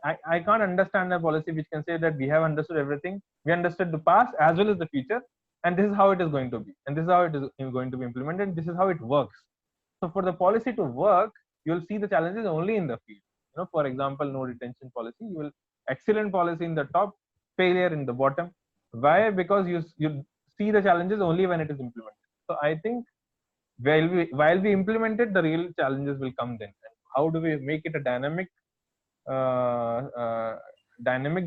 I can't understand a policy which can say that we have understood everything, we understood the past as well as the future, and this is how it is going to be, and this is how it is going to be implemented, and this is how it works. So for the policy to work, you'll see the challenges only in the field. For example, no detention policy, you will excellent policy in the top, failure in the bottom. Why? Because you see the challenges only when it is implemented. So I think while we implement it, the real challenges will come then. And how do we make it a dynamic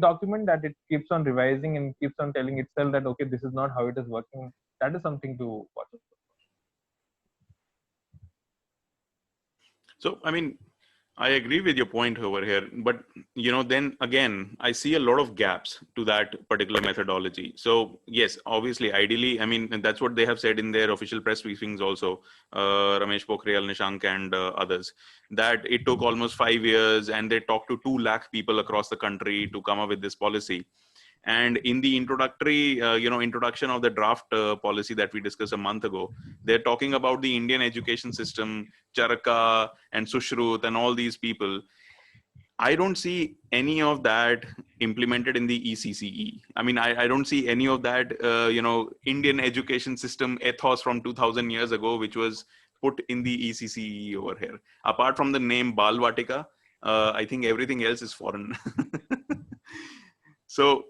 document that it keeps on revising and keeps on telling itself that okay, this is not how it is working? That is something to watch. So, I mean, I agree with your point over here, but then again, I see a lot of gaps to that particular methodology. So yes, obviously, ideally, I mean, and that's what they have said in their official press briefings also, Ramesh Pokhriyal, Nishank, and others, that it took almost 5 years, and they talked to 2 lakh people across the country to come up with this policy. And in the introduction of the draft policy that we discussed a month ago, they're talking about the Indian education system, Charaka and Sushrut and all these people. I don't see any of that implemented in the ECCE. I mean, I don't see any of that, Indian education system ethos from 2000 years ago, which was put in the ECCE over here. Apart from the name Balvatika, I think everything else is foreign. So,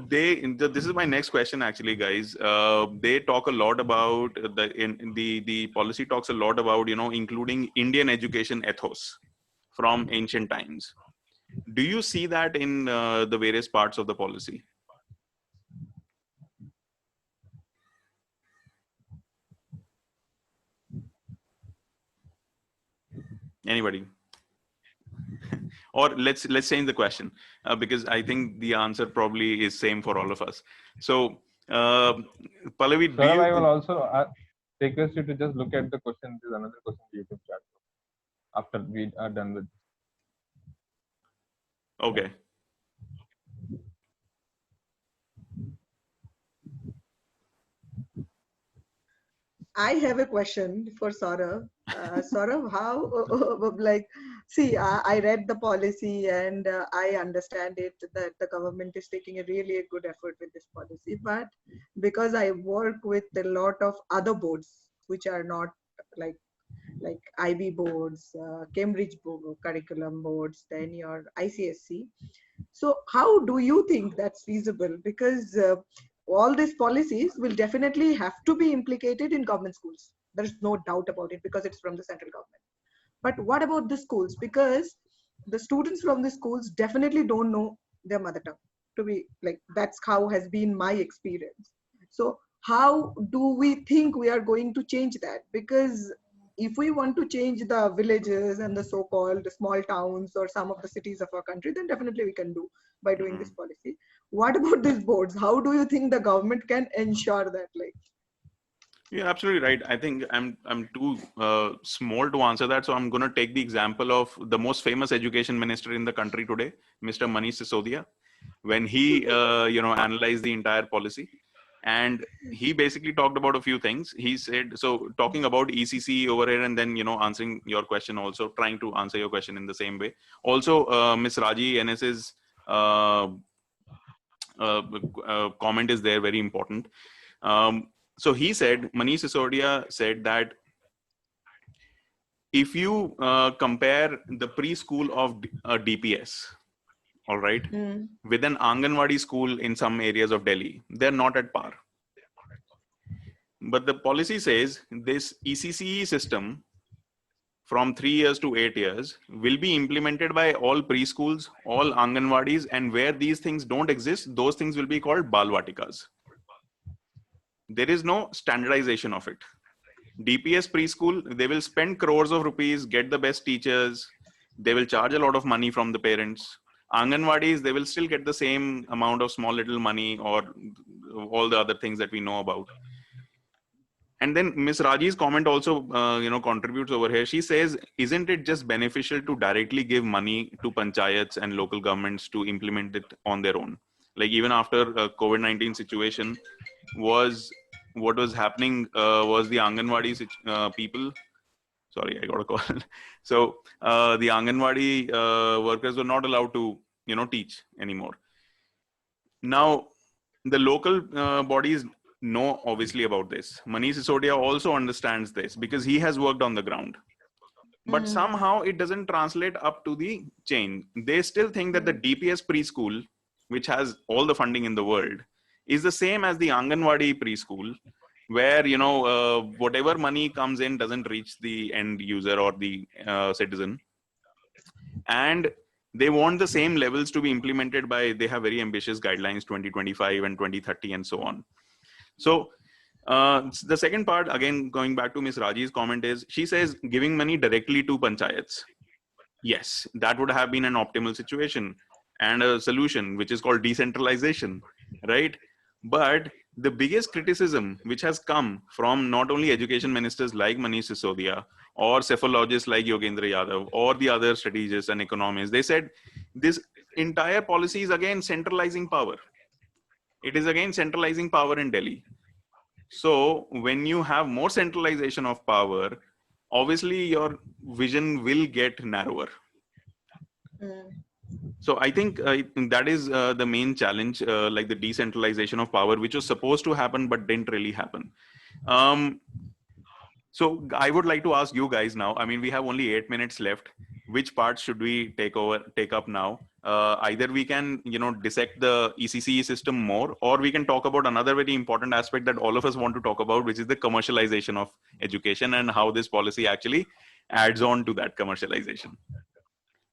this is my next question actually, guys. They talk a lot about the policy talks a lot about including Indian education ethos from ancient times. Do you see that in the various parts of the policy? Anybody? Or let's change the question, because I think the answer probably is same for all of us. So, Pallavi, I will also request you to just look at the question. There's another question in YouTube chat after we are done with. Okay. I have a question for Saurav. Saurav, how, see, I read the policy and I understand it that the government is taking a really good effort with this policy. But because I work with a lot of other boards, which are not like IB boards, Cambridge curriculum boards, then your ICSC. So how do you think that's feasible? Because all these policies will definitely have to be implicated in government schools. There's no doubt about it because it's from the central government. But what about the schools? Because the students from the schools definitely don't know their mother tongue. To be like, that's how has been my experience. So how do we think we are going to change that? Because if we want to change the villages and the so-called small towns or some of the cities of our country, then definitely we can do by doing this policy. What about these boards? How do you think the government can ensure that? You're absolutely right. I think I'm too small to answer that, so I'm going to take the example of the most famous education minister in the country today, Mr. Manish Sisodia, when he analyzed the entire policy, and he basically talked about a few things. He said, so talking about ECC over here, and then answering your question, also trying to answer your question in the same way. Also, Ms. Raji NS's comment is there, very important. So he said, Manish Sisodia said that if you compare the preschool of a DPS, all right, with an Anganwadi school in some areas of Delhi, they're not at par. But the policy says this ECCE system from 3 years to 8 years will be implemented by all preschools, all Anganwadis, and where these things don't exist, those things will be called Balvatikas. There is no standardization of it. DPS preschool, they will spend crores of rupees, get the best teachers, they will charge a lot of money from the parents. Anganwadis, they will still get the same amount of small little money or all the other things that we know about. And then Ms. Raji's comment also, contributes over here. She says, isn't it just beneficial to directly give money to panchayats and local governments to implement it on their own? Like even after COVID-19 situation, what was happening was the Anganwadi people. Sorry, I got a call. So the Anganwadi workers were not allowed to, teach anymore. Now, the local bodies know obviously about this. Manish Sisodia also understands this because he has worked on the ground. But somehow it doesn't translate up to the chain. They still think that the DPS preschool, which has all the funding in the world, is the same as the Anganwadi preschool, where whatever money comes in doesn't reach the end user or the citizen. And they want the same levels to be implemented they have very ambitious guidelines, 2025 and 2030 and so on. So the second part, again, going back to Ms. Raji's comment, is she says giving money directly to panchayats. Yes, that would have been an optimal situation and a solution, which is called decentralization, right? But the biggest criticism which has come from not only education ministers like Manish Sisodia or cephalologists like Yogendra Yadav or the other strategists and economists, they said this entire policy is again centralizing power. It is again centralizing power in Delhi. So when you have more centralization of power, obviously your vision will get narrower. So I think that is the main challenge, like the decentralization of power, which was supposed to happen but didn't really happen. So I would like to ask you guys now. I mean, we have only 8 minutes left. Which part should we take up now? Either we can, dissect the ECCE system more, or we can talk about another very important aspect that all of us want to talk about, which is the commercialization of education and how this policy actually adds on to that commercialization.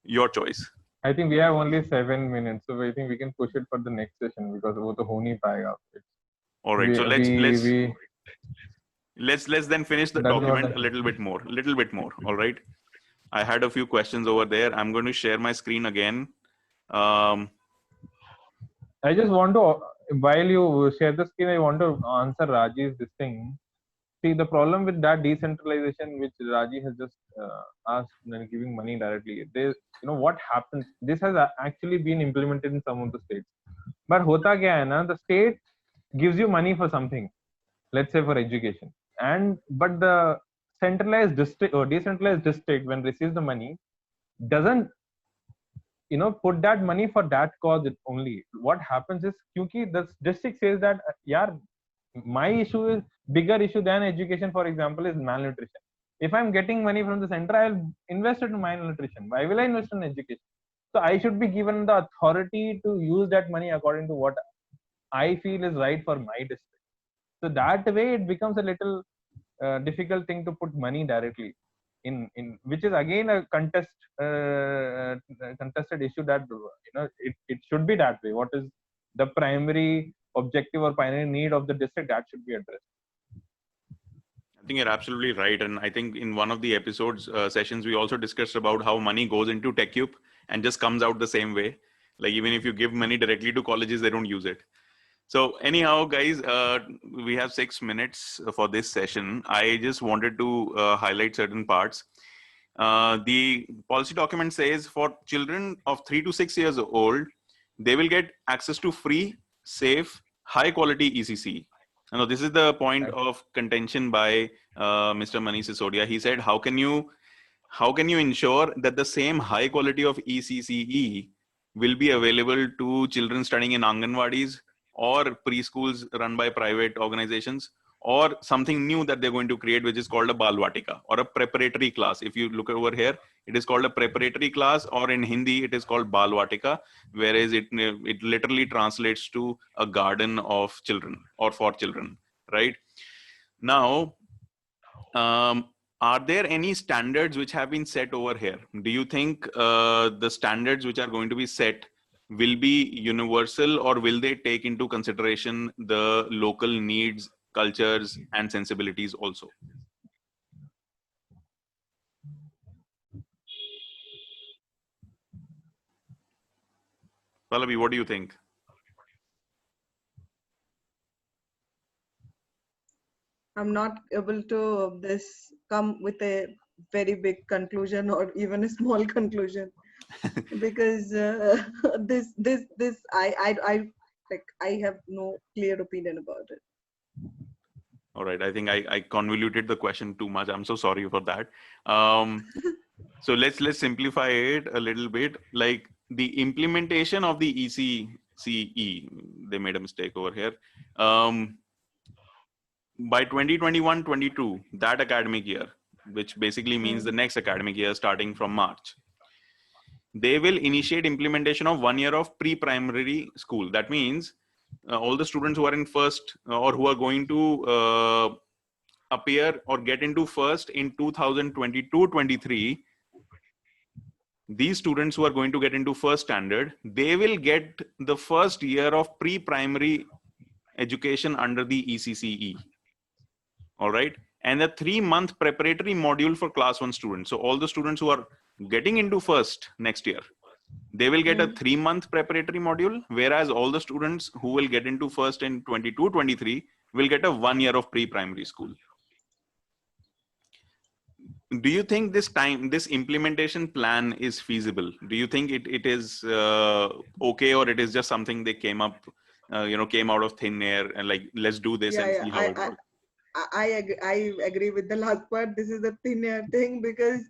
Your choice. I think we have only 7 minutes, so I think we can push it for the next session because वो तो हो नहीं पाएगा. All right, so let's then finish the document a little bit more. All right. I had a few questions over there. I'm going to share my screen again. I just want to, while you share the screen, I want to answer Raji's this thing. See, the problem with that decentralization, which Raji has just asked, giving money directly, what happens? This has actually been implemented in some of the states. But hota kya hai na, the state gives you money for something, let's say for education. But the centralized district or decentralized district, when receives the money, doesn't put that money for that cause only. What happens is, kyunki the district says that, my issue is bigger issue than education, for example, is malnutrition. If I'm getting money from the center, I'll invest it in malnutrition. Why will I invest in education? So I should be given the authority to use that money according to what I feel is right for my district. So that way it becomes a little difficult thing to put money directly in which is again a contested issue that it should be that way. What is the primary objective or primary need of the district, that should be addressed. I think you're absolutely right, and I think in one of the episodes sessions we also discussed about how money goes into TechCube and just comes out the same way. Like even if you give money directly to colleges, they don't use it. So anyhow, guys, we have 6 minutes for this session. I just wanted to highlight certain parts. The policy document says for children of 3 to 6 years old, they will get access to free, safe, high quality ECC. Now, this is the point of contention by Mr. Manish Sisodia. He said, how can you ensure that the same high quality of ECCE will be available to children studying in Anganwadis or preschools run by private organizations, or something new that they're going to create, which is called a Balvatika or a preparatory class. If you look over here, it is called a preparatory class, or in Hindi, it is called Balvatika, whereas it literally translates to a garden of children or for children, right? Now, are there any standards which have been set over here? Do you think the standards which are going to be set will be universal, or will they take into consideration the local needs, cultures, and sensibilities also? Pallavi, what do you think? I'm not able to come with a very big conclusion or even a small conclusion, because I have no clear opinion about it. All right, I think I convoluted the question too much. I'm so sorry for that. So let's simplify it a little bit. Like the implementation of the ECCE, they made a mistake over here. By 2021-22, that academic year, which basically means the next academic year starting from March, they will initiate implementation of 1 year of pre-primary school. That means all the students who are in first or who are going to appear or get into first in 2022-23, these students who are going to get into first standard, they will get the first year of pre-primary education under the ECCE. All right. And a 3-month preparatory module for class 1 students. So all the students who are getting into first next year, they will get a 3-month preparatory module, whereas all the students who will get into first in 22-23 will get a 1 year of pre-primary school. Do you think this implementation plan is feasible? Do you think it is okay, or it is just something they came out of thin air and like, let's do this and see how it works? I agree with the last part. This is a thin air thing, because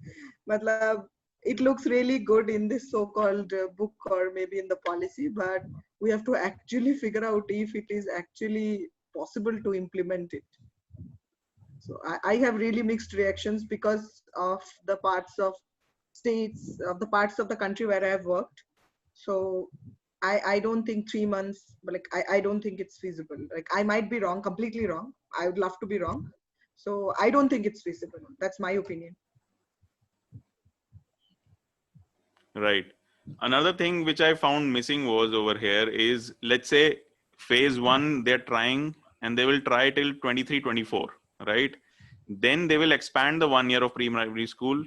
it looks really good in this so-called book or maybe in the policy, but we have to actually figure out if it is actually possible to implement it. So I have really mixed reactions because of the parts of the parts of the country where I have worked. So I don't think 3 months, like I don't think it's feasible. Like I might be wrong, completely wrong. I would love to be wrong. So I don't think it's feasible. That's my opinion. Right. Another thing which I found missing was over here is, let's say phase 1, they're trying and they will try till 23-24, right? Then they will expand the 1 year of pre-primary school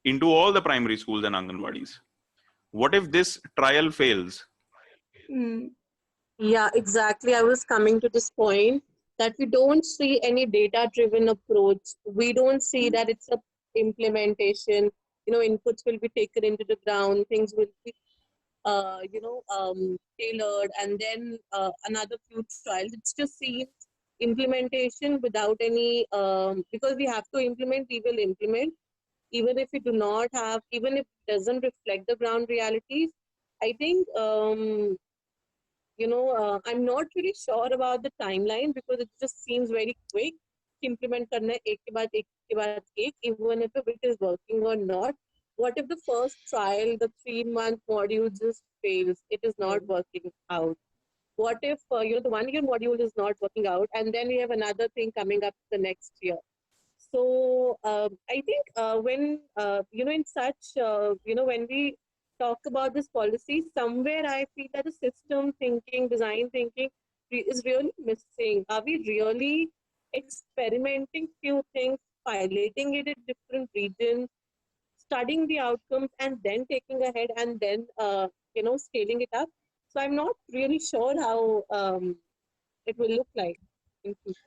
into all the primary schools and Anganwadis. What if this trial fails? Yeah, exactly. I was coming to this point that we don't see any data-driven approach. We don't see that it's a implementation. Inputs will be taken into the ground. Things will be, tailored, and then another few trials. It's just see implementation without any, because we have to implement, we will implement. Even if we do not have, even if it doesn't reflect the ground realities, I think, I'm not really sure about the timeline, because it just seems very quick. Implement karna hai, ek ke baad ek, even if it is working or not. What if the first trial, the 3-month module just fails? It is not working out. What if, the 1 year module is not working out, and then we have another thing coming up the next year? So I think when, in such, when we talk about this policy, somewhere I feel that the system thinking, design thinking is really missing. Are we really experimenting few things, piloting it in different regions, studying the outcomes, and then taking ahead and then, scaling it up? So I'm not really sure how it will look like in future.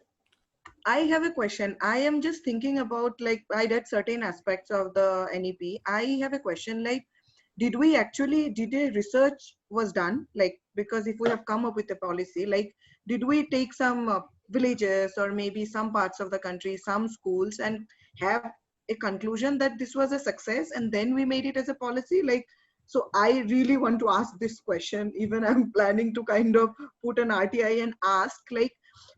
I have a question. I am just thinking about, like, I read certain aspects of the NEP. I have a question, like, did a research was done? Like, because if we have come up with a policy, like, did we take some villages or maybe some parts of the country, some schools, and have a conclusion that this was a success and then we made it as a policy? Like, so I really want to ask this question. Even I'm planning to kind of put an RTI and ask, like,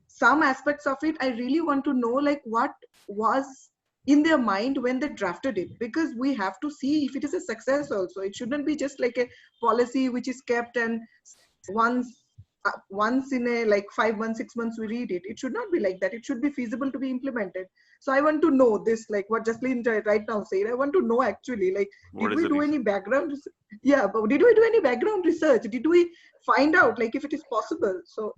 some aspects of it. I really want to know, like, what was in their mind when they drafted it, because we have to see if it is a success also. It shouldn't be just like a policy which is kept and once in a, like, 5 months, 6 months we read it. It should not be like that. It should be feasible to be implemented. So I want to know this, like what Jaslin right now said. I want to know actually, like, did we do any background? Yeah, but did we do any background research? Did we find out, like, if it is possible? So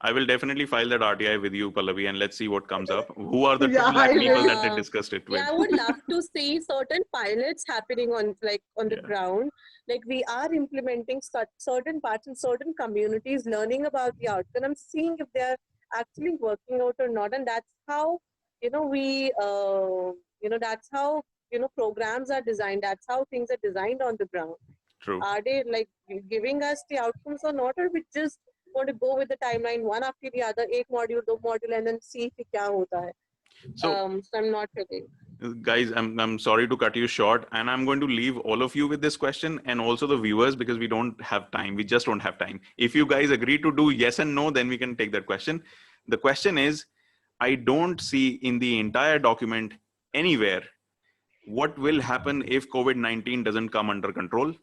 I will definitely file that RTI with you, Pallavi, and let's see what comes up. Who are the 2 Yeah, lakh I people will. that they discussed it with? Yeah, I would love to see certain pilots happening on the Yeah. ground. Like, we are implementing certain parts in certain communities, learning about the outcome. I'm seeing if they're actually working out or not, and that's how that's how programs are designed. That's how things are designed on the ground. True. Are they like giving us the outcomes or not, or we just want to go with the timeline one after the other, एक module, 2 module, and then see if क्या होता है. So, So I'm not really. guys, I'm sorry to cut you short, and I'm going to leave all of you with this question, and also the viewers, because we don't have time. We just don't have time. If you guys agree to do yes and no, then we can take that question. The question is, I don't see in the entire document anywhere what will happen if COVID-19 doesn't come under control,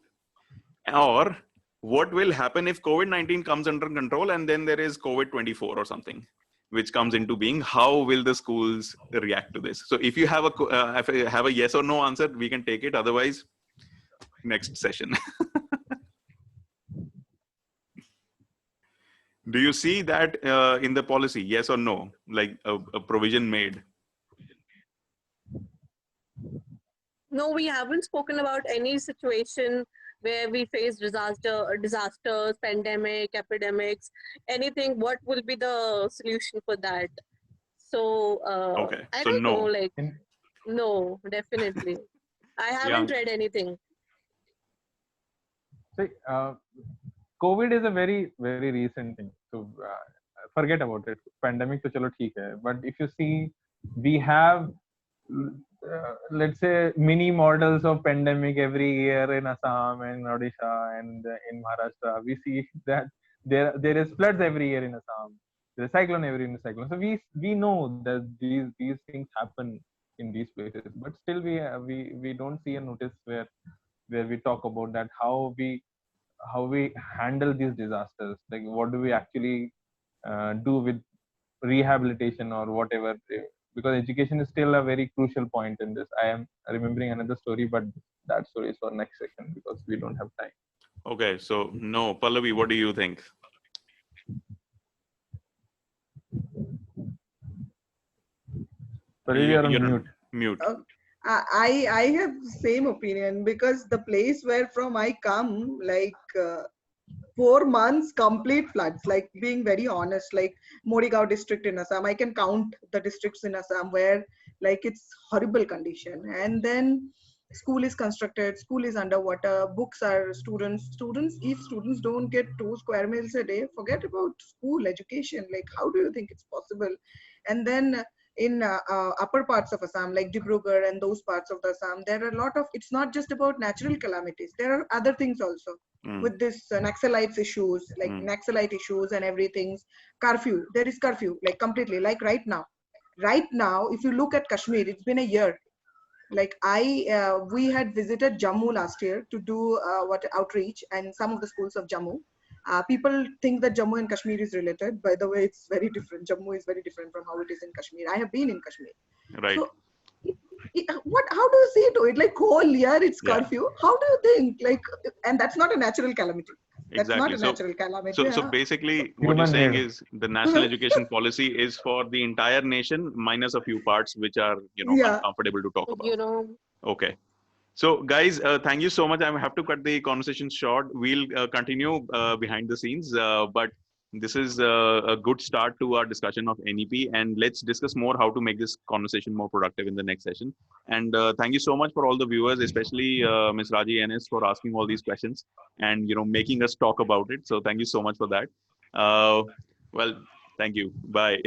or what will happen if COVID-19 comes under control and then there is COVID-24 or something which comes into being. How will the schools react to this? So if you have a yes or no answer, we can take it. Otherwise, next session. Do you see that in the policy, yes or no, like a provision made? No, we haven't spoken about any situation where we face disasters, pandemic, epidemics, anything. What will be the solution for that? So Okay, I so don't no. know. Like, no, definitely. I haven't read anything. See, COVID is a very, very recent thing. So forget about it. Pandemic, to chalo theek hai. But if you see, we have, let's say, mini models of pandemic every year in Assam and Odisha and in Maharashtra. We see that there is floods every year in Assam. There's cyclone every year in cyclone. So we know that these things happen in these places. But still, we don't see a notice where we talk about that, how we handle these disasters. Like, what do we actually do with rehabilitation or whatever, because education is still a very crucial point in this. I am remembering another story, but that story is for next session because we don't have time. Okay, so no. Pallavi, what do you think? Pallavi, you're on mute. I have same opinion, because the place where from I come, like 4 months complete floods, like, being very honest, like Morigaon district in Assam, I can count the districts in Assam where, like, it's horrible condition. And then school is constructed, school is underwater, books are students, if students don't get 2 square meals a day, forget about school education. Like, how do you think it's possible? And then in upper parts of Assam, like Dibrugarh and those parts of the Assam, there are a lot of, it's not just about natural calamities. There are other things also with this Naxalites issues, like Naxalite issues and everything. Curfew, there is curfew, like completely, like right now, if you look at Kashmir, it's been a year. Like we had visited Jammu last year to do outreach and some of the schools of Jammu. People think that Jammu and Kashmir is related. By the way, it's very different. Jammu is very different from how it is in Kashmir. I have been in Kashmir. Right. So, how do you see it? Like, whole year it's curfew. How do you think? Like, and that's not a natural calamity. That's Exactly. not a natural calamity. So basically, what you're saying is the national education policy is for the entire nation, minus a few parts which are uncomfortable to talk about. Okay. So guys, thank you so much. I have to cut the conversation short. We'll continue behind the scenes, but this is a good start to our discussion of NEP, and let's discuss more how to make this conversation more productive in the next session. And thank you so much for all the viewers, especially Ms. Raji NS, for asking all these questions and making us talk about it. So thank you so much for that. Well, thank you. Bye.